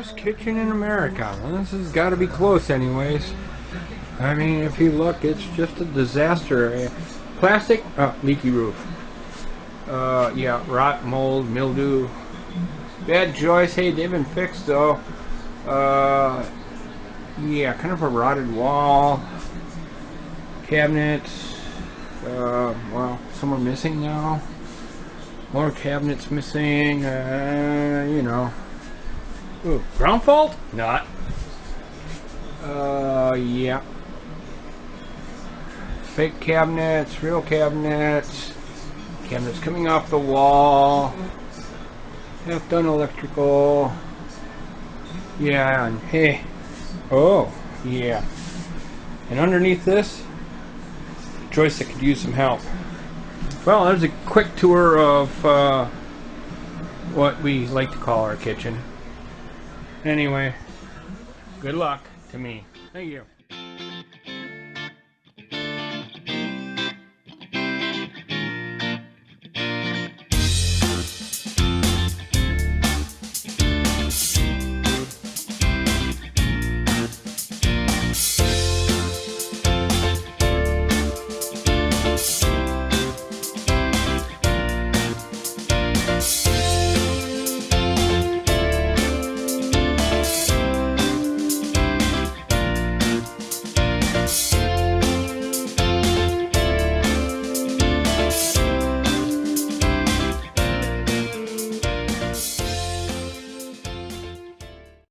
worst kitchen in America. Well, this has got to be close anyways. I mean, if you look, it's just a disaster. Plastic, leaky roof. Yeah, rot, mold, mildew. Bad Joyce. Hey, they've been fixed though. Yeah, kind of a rotted wall. Cabinets. Well, some are missing now. More cabinets missing. You know. Ooh, ground fault? Not. Yeah. Fake cabinets, real cabinets. Cabinets coming off the wall. Half done electrical. Yeah, and hey. Oh, yeah. And underneath this, Joyce that could use some help. Well, there's a quick tour of what we like to call our kitchen. Anyway, good luck to me. Thank you.